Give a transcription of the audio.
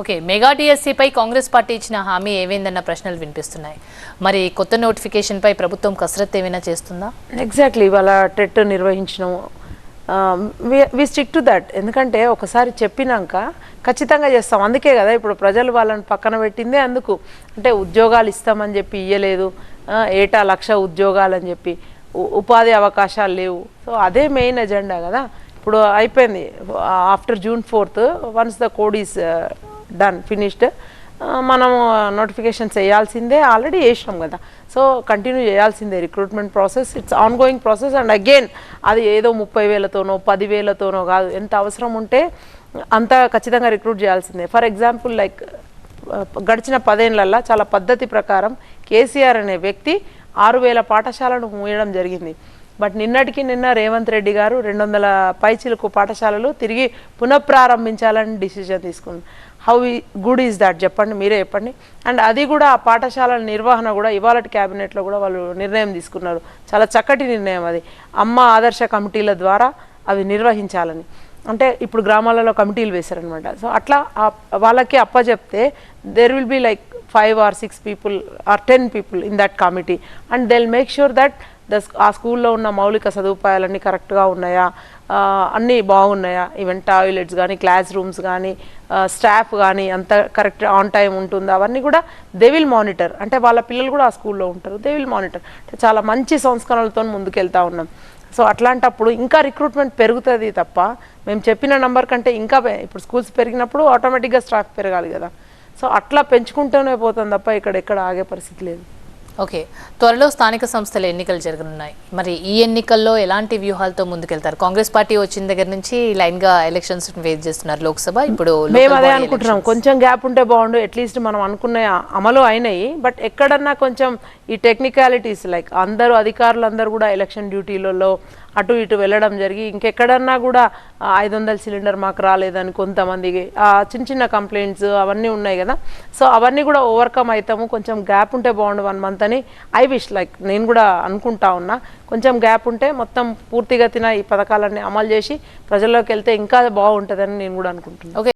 Okay, mega డిఎస్సిపై Congress party ఇచ్చిన హామీ ఏమైందన్న ప్రశ్నలు వినిపిస్తున్నాయి. మరి కొత్త నోటిఫికేషన్ పై ప్రభుత్వం కసరత్తు ఏమైనా చేస్తుందా? ఎగ్జాక్ట్లీ ఇవాళ టెట్ నిర్వహించడం వి స్టిక్ టు దట్. ఎందుకంటే ఒకసారి చెప్పినాక ఖచ్చితంగా చేస్తాం. అందుకే కదా ఇప్పుడు ప్రజలు వాళ్ళని పక్కన పెట్టిందే అందుకు. అంటే ఉద్యోగాలు ఇస్తామని చెప్పి ఇయ్యలేదు, ఏటా 1,00,000 ఉద్యోగాలు అని చెప్పి, ఉపాధి అవకాశాలు లేవు. సో అదే మెయిన్ ఎజెండా కదా. ఇప్పుడు అయిపోయింది after June 4th, once the code is done finished, మనము నోటిఫికేషన్ చేయాల్సిందే, ఆల్రెడీ వేసినాం కదా. సో కంటిన్యూ చేయాల్సిందే recruitment process. It's on going process. And again అది ఏదో 30,000తోనో 10,000తోనో కాదు, ఎంత అవసరం ఉంటే అంత ఖచ్చితంగా రిక్రూట్ చేయాల్సిందే. ఫర్ ఎగ్జాంపుల్ లైక్ గడిచిన 10 ఏళ్లలో చాలా పద్ధతి ప్రకారం కేసీఆర్ అనే వ్యక్తి 6,000 పాఠశాలను మూయడం జరిగింది. బట్ నిన్న రేవంత్ రెడ్డి గారు 200 పైచిలకు పాఠశాలలు తిరిగి పునఃప్రారంభించాలని డిసిజన్ తీసుకుంది. హౌ గుడ్ ఈజ్ దాట్ చెప్పండి, మీరే చెప్పండి. అండ్ అది కూడా ఆ పాఠశాలల నిర్వహణ కూడా ఇవాళ క్యాబినెట్లో కూడా వాళ్ళు నిర్ణయం తీసుకున్నారు. చాలా చక్కటి నిర్ణయం అది. అమ్మ ఆదర్శ కమిటీల ద్వారా అవి నిర్వహించాలని. అంటే ఇప్పుడు గ్రామాలలో కమిటీలు వేశారనమాట. సో అట్లా వాళ్ళకి అప్పచెప్తే there will be like 5 or 6 people or 10 people in that committee, and they'll make sure that ఆ స్కూల్లో ఉన్న మౌలిక సదుపాయాలన్నీ కరెక్ట్గా ఉన్నాయా, అన్నీ బాగున్నాయా, ఈవెన్ టాయిలెట్స్ కానీ, క్లాస్ రూమ్స్ కానీ, స్టాఫ్ కానీ అంత కరెక్ట్ ఆన్ టైం ఉంటుందా, అవన్నీ కూడా దే విల్ మానిటర్. అంటే వాళ్ళ పిల్లలు కూడా ఆ స్కూల్లో ఉంటారు, దే విల్ మానిటర్. అంటే చాలా మంచి సంస్కరణలతో ముందుకెళ్తా ఉన్నాం. సో అట్లాంటప్పుడు ఇంకా రిక్రూట్మెంట్ పెరుగుతుంది తప్ప, మేము చెప్పిన నెంబర్ కంటే ఇంకా ఇప్పుడు స్కూల్స్ పెరిగినప్పుడు ఆటోమేటిక్గా స్టాఫ్ పెరగాలి కదా. సో అట్లా పెంచుకుంటూనే పోతుంది తప్ప ఎక్కడ ఆగే పరిస్థితి లేదు. ఓకే, త్వరలో స్థానిక సంస్థల ఎన్నికలు జరగనున్నాయి. మరి ఈ ఎన్నికల్లో ఎలాంటి వ్యూహాలతో ముందుకెళ్తారు? కాంగ్రెస్ పార్టీ వచ్చిన దగ్గర నుంచి లైన్గా ఎలక్షన్స్ ఫేస్ చేస్తున్నారు. లోక్సభ, ఇప్పుడు మేము అదే అనుకుంటున్నాం. కొంచెం గ్యాప్ ఉంటే బాగుండు. అట్లీస్ట్ మనం అనుకున్న అమలు అయినాయి, బట్ ఎక్కడన్నా కొంచెం ఈ టెక్నికాలిటీస్ లైక్ అందరూ అధికారులందరూ కూడా ఎలక్షన్ డ్యూటీలలో అటు ఇటు వెళ్ళడం జరిగి ఇంకెక్కడన్నా కూడా 500 సిలిండర్ మాకు రాలేదని కొంతమందికి చిన్న కంప్లైంట్స్ అవన్నీ ఉన్నాయి కదా. సో అవన్నీ కూడా ఓవర్కమ్ అవుతాము. కొంచెం గ్యాప్ ఉంటే బాగుండు 1 month అని ఐ విష్. లైక్ నేను కూడా అనుకుంటా ఉన్నా, కొంచెం గ్యాప్ ఉంటే మొత్తం పూర్తిగా ఈ పథకాలన్నీ అమలు చేసి ప్రజల్లోకి వెళ్తే ఇంకా బాగుంటుందని నేను కూడా అనుకుంటున్నాను. ఓకే.